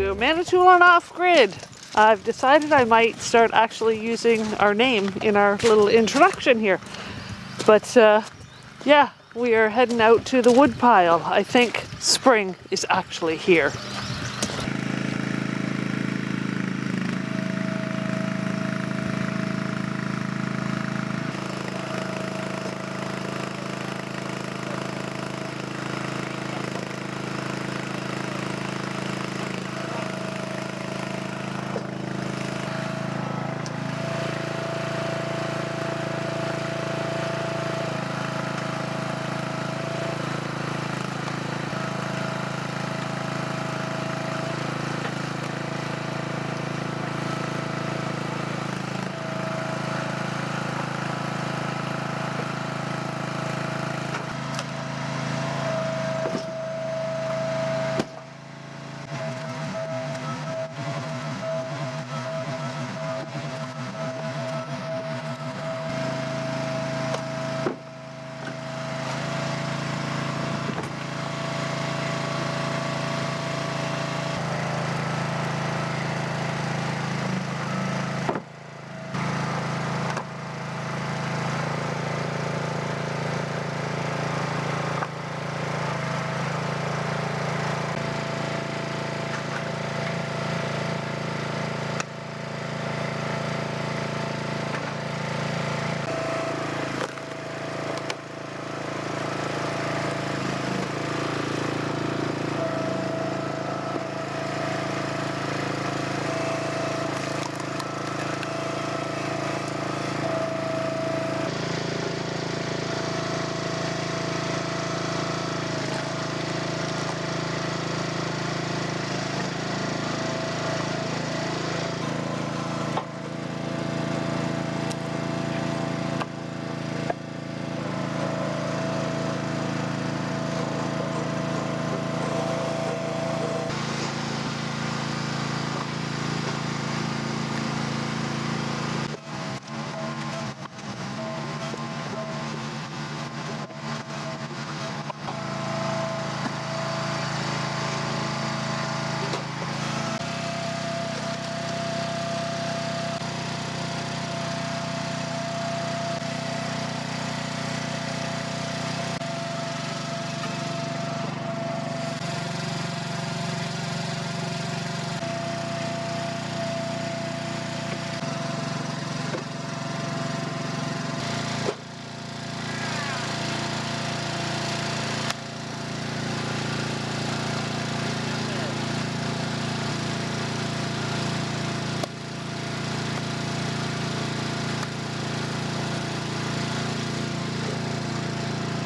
to Manitoulin Off Grid. I've decided I might start actually using our name in our little introduction here. But yeah, we are heading out to the woodpile. I think spring is actually here.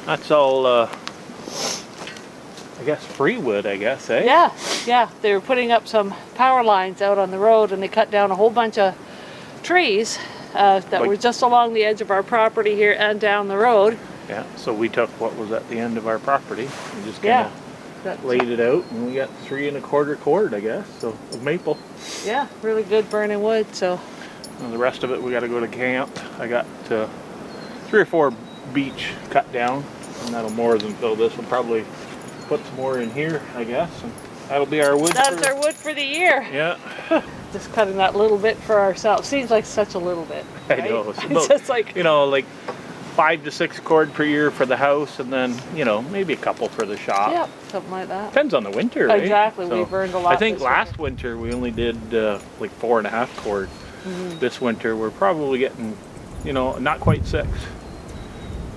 That's all, I guess, free wood, I guess, eh? Yeah. They were putting up some power lines out on the road and they cut down a whole bunch of trees that were just along the edge of our property here and down the road. Yeah, so we took what was at the end of our property and just kind of laid it out, and we got 3 1/4 cord, I guess, so of maple. Yeah, really good burning wood, so. And the rest of it, we got to go to camp. I got 3 or 4 beech cut down, and that'll more than fill this. We'll probably put some more in here, I guess, and that'll be our wood. That's our wood for the year. Yeah. Just cutting that little bit for ourselves. Seems like such a little bit. Right? I know. It's It's just like, you know, like 5 to 6 cord per year for the house, and then, you know, maybe a couple for the shop. yeah, something like that. Depends on the winter, right? Exactly. We burned a lot. I think last winter we only did like 4 1/2 cord. This winter we're probably getting, you know, not quite 6.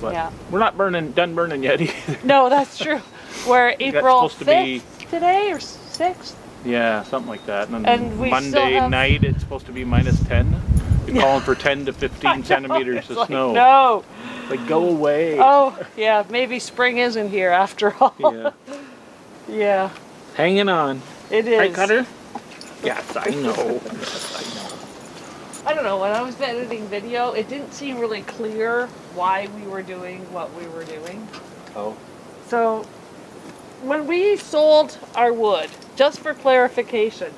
But we're not done burning yet either. No, that's true. We're April 5th today, or 6th? Yeah, something like that. And we Monday night it's supposed to be -10. You're calling for 10 to 15 centimeters of snow. No. Like, go away. Oh, yeah, maybe spring isn't here after all. Yeah. Yeah. Hanging on. It is. Right, Cutter? Yes, I know. Yes, I know. I don't know, when I was editing video, it didn't seem really clear why we were doing what we were doing. Oh. So, when we sold our wood, just for clarification,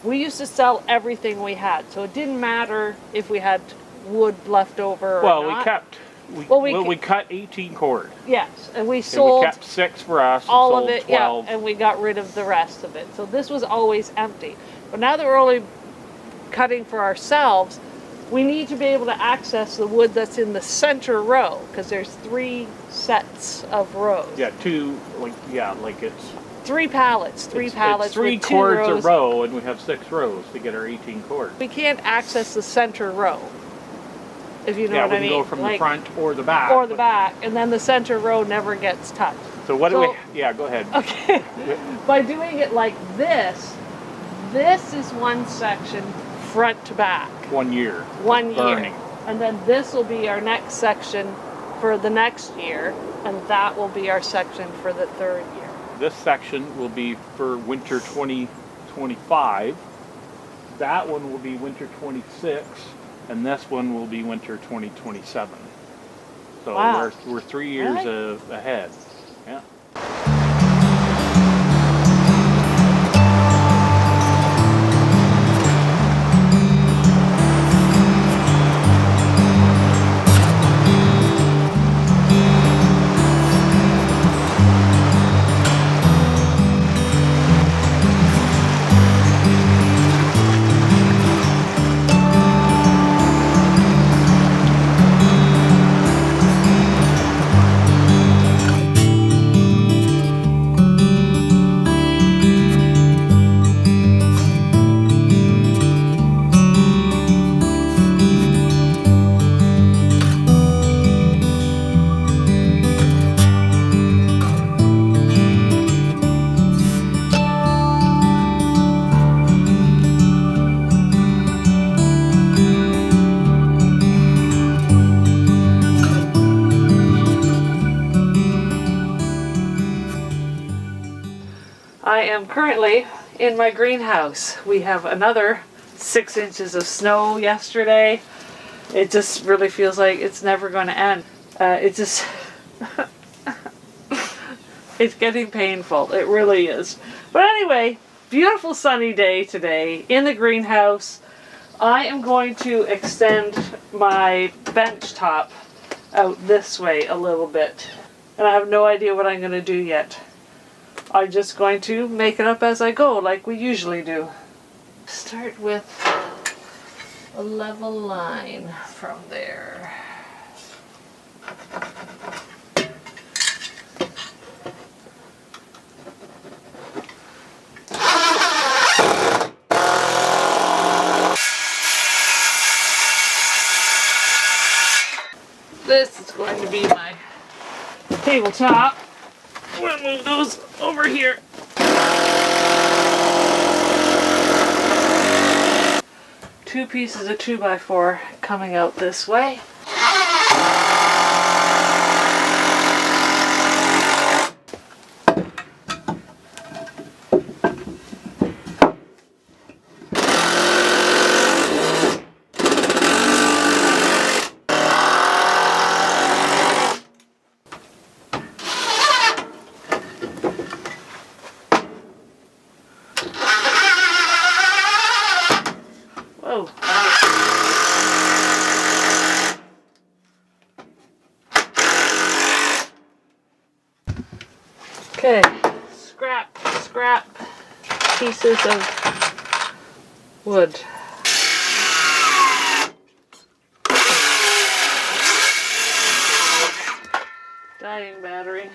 we used to sell everything we had. So it didn't matter if we had wood left over or Well, not. we kept we cut 18 cord. Yes, and we And sold we kept 6 for us. And all sold of it, 12. yeah, and we got rid of the rest of it. So this was always empty. But now that we're only cutting for ourselves, we need to be able to access the wood that's in the center row, because there's 3 sets of rows. Yeah, 2, like it's 3 pallets, 3 it's pallets 3 with 2 cords rows. a row, and we have 6 rows to get our 18 cords. We can't access the center row, if you know Yeah, what we I can mean. go from the front or the back. Or the but- back, and then the center row never gets touched. So what do So- we? Yeah, go ahead. Okay, by doing it like this, this is one section front to back. 1 year. 1 year. Burning. And then this will be our next section for the next year, and that will be our section for the 3rd year. This section will be for winter 2025. That one will be winter 26, and this one will be winter 2027. So Wow. we're 3 years Really? ahead. Yeah. I am currently in my greenhouse. We have another 6 inches of snow yesterday. It just really feels like it's never going to end. It just, it's getting painful. It really is. But anyway, beautiful sunny day today in the greenhouse. I am going to extend my bench top out this way a little bit. And I have no idea what I'm going to do yet. I'm just going to make it up as I go, like we usually do. Start with a level line from there. This is going to be my tabletop. I'm going to move those over here. Two pieces of 2x4 coming out this way. Whoa. Okay, scrap pieces of wood. Dying battery.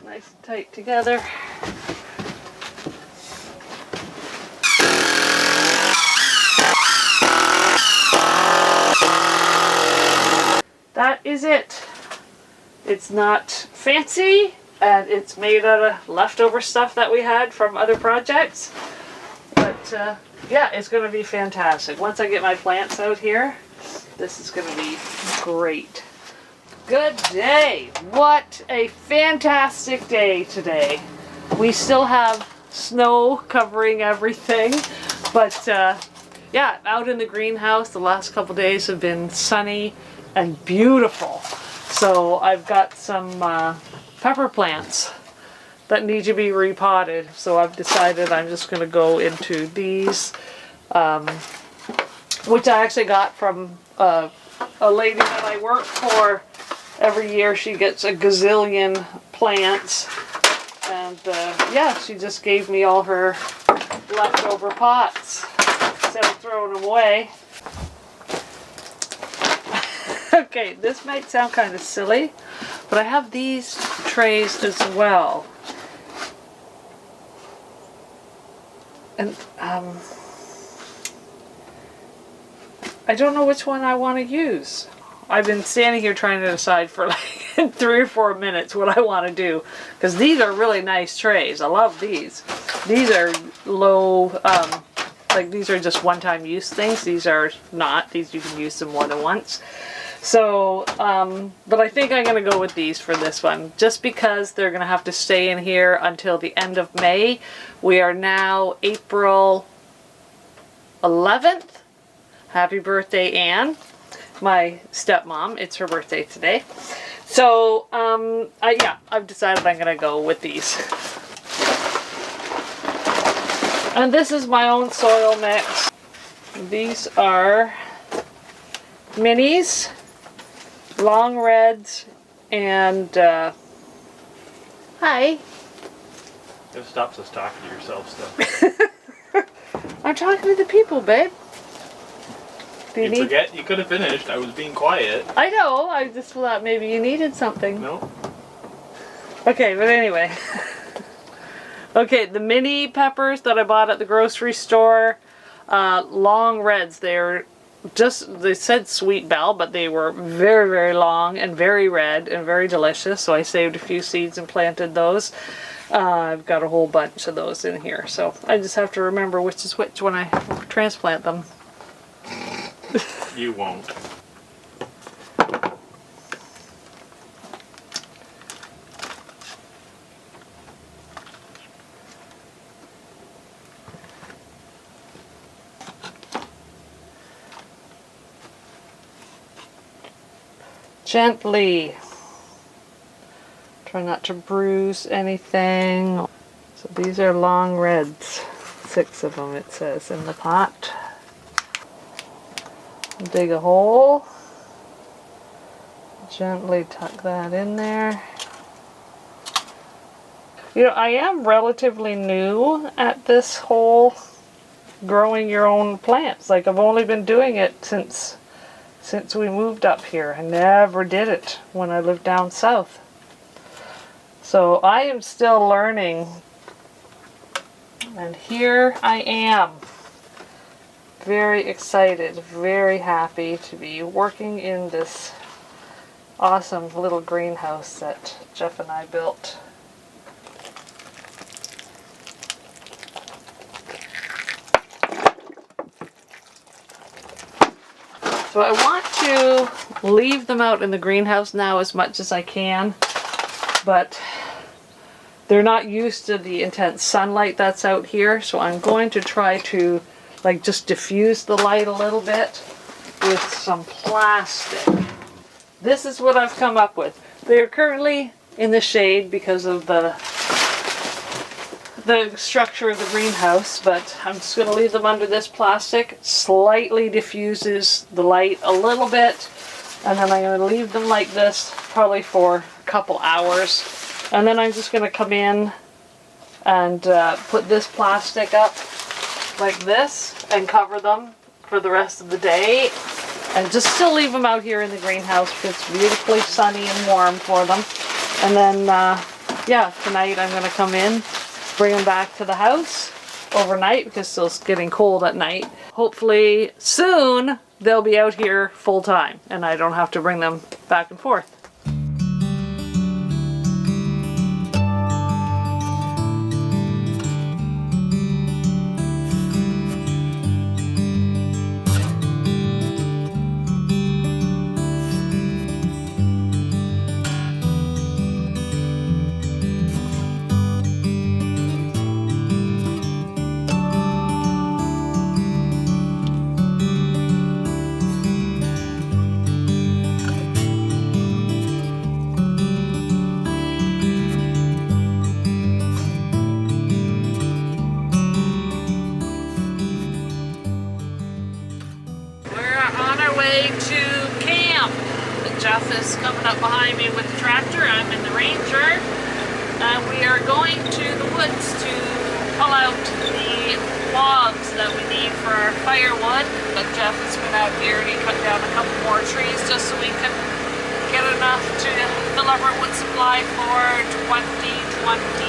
Nice and tight together. That is it. It's not fancy, and it's made out of leftover stuff that we had from other projects. But yeah, it's going to be fantastic. Once I get my plants out here, this is going to be great. Good day. What a fantastic day today. We still have snow covering everything, but yeah, out in the greenhouse the last couple days have been sunny and beautiful. So I've got some pepper plants that need to be repotted. So I've decided I'm just going to go into these which I actually got from a lady that I work for. Every year she gets a gazillion plants, and yeah, she just gave me all her leftover pots instead of throwing them away. Okay, this might sound kind of silly, but I have these trays as well. And I don't know which one I want to use. I've been standing here trying to decide for like 3 or 4 minutes what I want to do, because these are really nice trays. I love these. These are low, like these are just one-time use things. These are not. These you can use them more than once. So, but I think I'm going to go with these for this one, just because they're going to have to stay in here until the end of May. We are now April 11th. Happy birthday, Anne, my stepmom. It's her birthday today. So, yeah, I've decided I'm going to go with these. And this is my own soil mix. These are minis, long reds, and hi. It stops us talking to yourself stuff. I'm talking to the people, babe. Do you need... forget you could have finished. I was being quiet. I know. I just thought maybe you needed something. No. Okay, but anyway. Okay, the mini peppers that I bought at the grocery store, long reds. They're just, they said sweet bell, but they were very, very long and very red and very delicious. So I saved a few seeds and planted those. I've got a whole bunch of those in here. So I just have to remember which is which when I transplant them. You won't. Gently. Try not to bruise anything. So these are long reds. 6 of them it says in the pot. Dig a hole. Gently tuck that in there. You know, I am relatively new at this whole growing your own plants. Like, I've only been doing it since we moved up here. I never did it when I lived down south. So I am still learning. And here I am. Very excited, very happy to be working in this awesome little greenhouse that Jeff and I built. So I want to leave them out in the greenhouse now as much as I can, but they're not used to the intense sunlight that's out here, so I'm going to try to like just diffuse the light a little bit with some plastic. This is what I've come up with. They're currently in the shade because of the structure of the greenhouse, but I'm just going to leave them under this plastic. Slightly diffuses the light a little bit, and then I'm going to leave them like this probably for a couple hours, and then I'm just going to come in and put this plastic up like this and cover them for the rest of the day, and just still leave them out here in the greenhouse because it's beautifully sunny and warm for them. And then yeah, tonight I'm going to come in, bring them back to the house overnight because it's still getting cold at night. Hopefully soon they'll be out here full time and I don't have to bring them back and forth. up behind me with the tractor. I'm in the Ranger. We are going to the woods to pull out the logs that we need for our firewood. But Jeff has been out here and he cut down a couple more trees just so we can get enough to fill up our wood supply for 2027,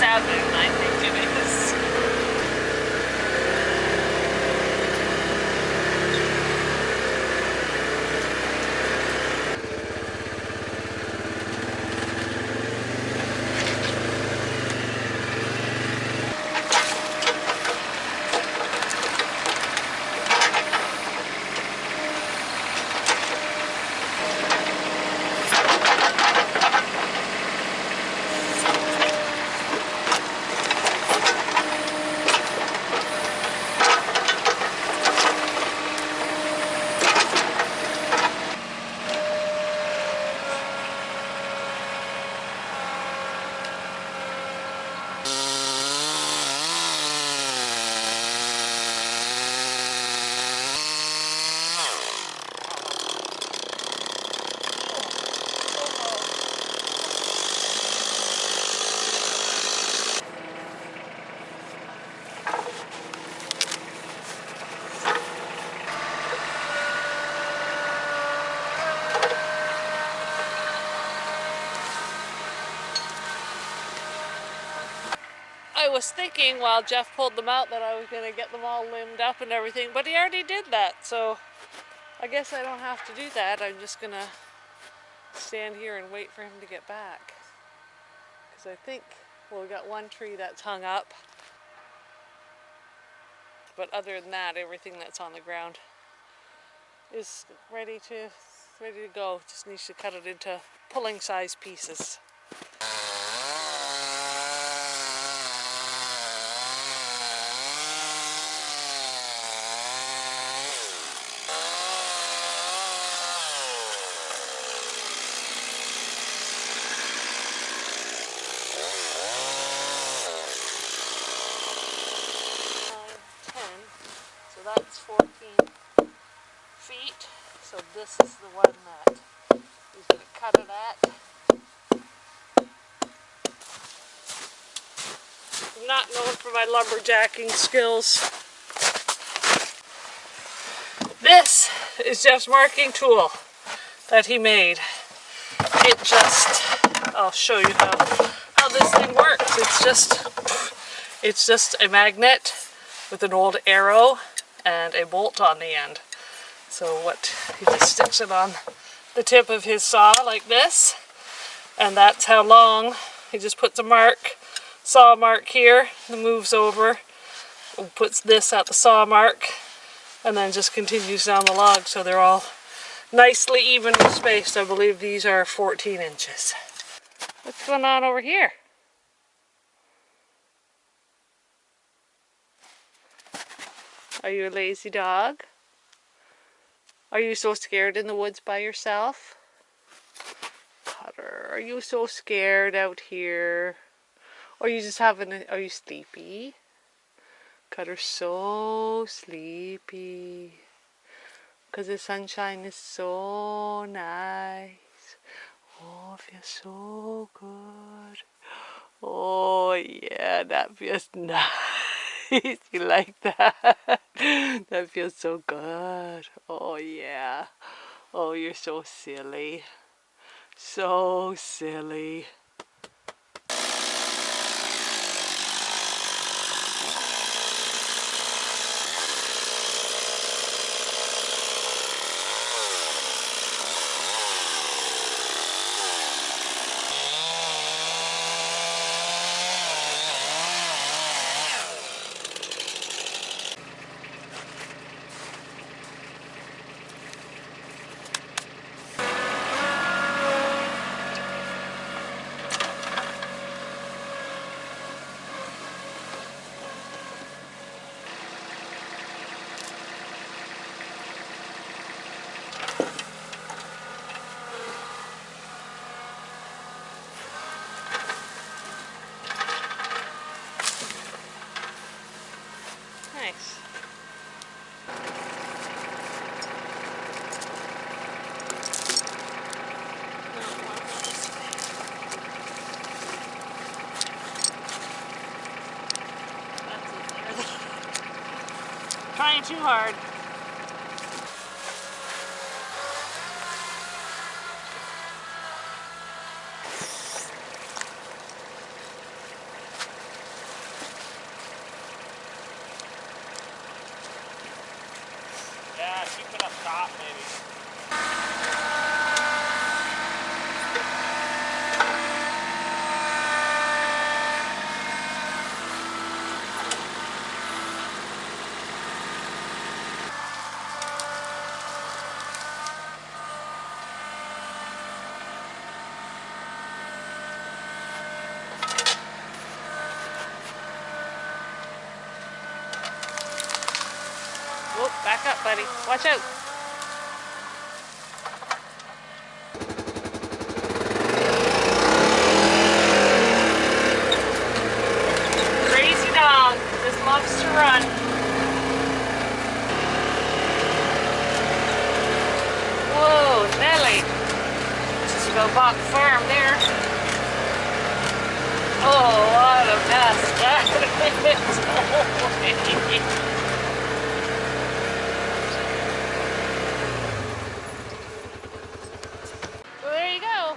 I think it is. I was thinking while Jeff pulled them out that I was going to get them all limbed up and everything, but he already did that, so I guess I don't have to do that. I'm just going to stand here and wait for him to get back. Because I think, well, we got one tree that's hung up, but other than that, everything that's on the ground is ready to go. Just needs to cut it into pulling size pieces. That's 14 feet, so this is the one that he's going to cut it at. I'm not known for my lumberjacking skills. This is Jeff's marking tool that he made. It just, I'll show you how this thing works. It's just a magnet with an old arrow and a bolt on the end. So he just sticks it on the tip of his saw like this, and that's how long. He just puts a saw mark here, and moves over, and puts this at the saw mark, and then just continues down the log so they're all nicely evenly spaced. I believe these are 14 inches. What's going on over here? Are you a lazy dog? Are you so scared in the woods by yourself? Cutter, are you so scared out here? Or are you just are you sleepy? Cutter's so sleepy. Because the sunshine is so nice. Oh, it feels so good. Oh yeah, that feels nice. You like that? That feels so good. Oh yeah. Oh, you're so silly. So silly. too hard. Yeah, keep it up top maybe. Whoop, back up, buddy. Watch out. Crazy dog. Just loves to run. Whoa, Nelly. Just go back farm there. Oh, what a mess that is. So there you go.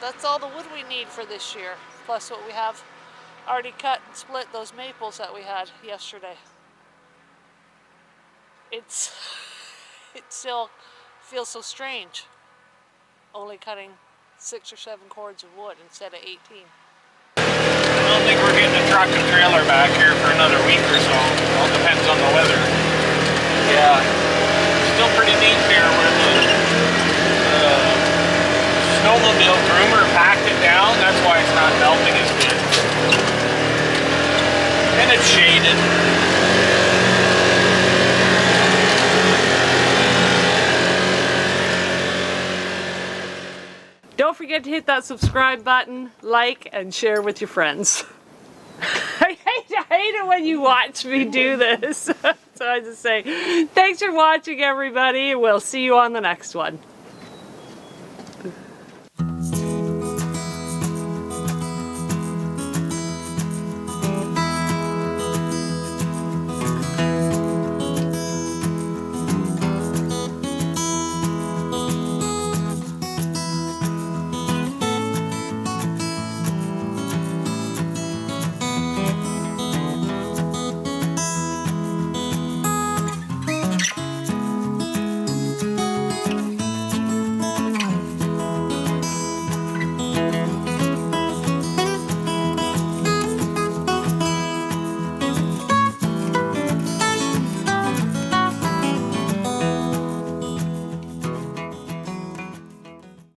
That's all the wood we need for this year, plus what we have already cut and split those maples that we had yesterday. It still feels so strange, only cutting 6 or 7 cords of wood instead of 18. I don't think we're getting a truck and trailer back here for another week or so. All depends on the weather. Yeah, still pretty deep here where the snowmobile groomer packed it down. That's why it's not melting as good. And it's shaded. Don't forget to hit that subscribe button, like, and share with your friends. I hate it when you watch me do this. So I just say, thanks for watching, everybody. We'll see you on the next one.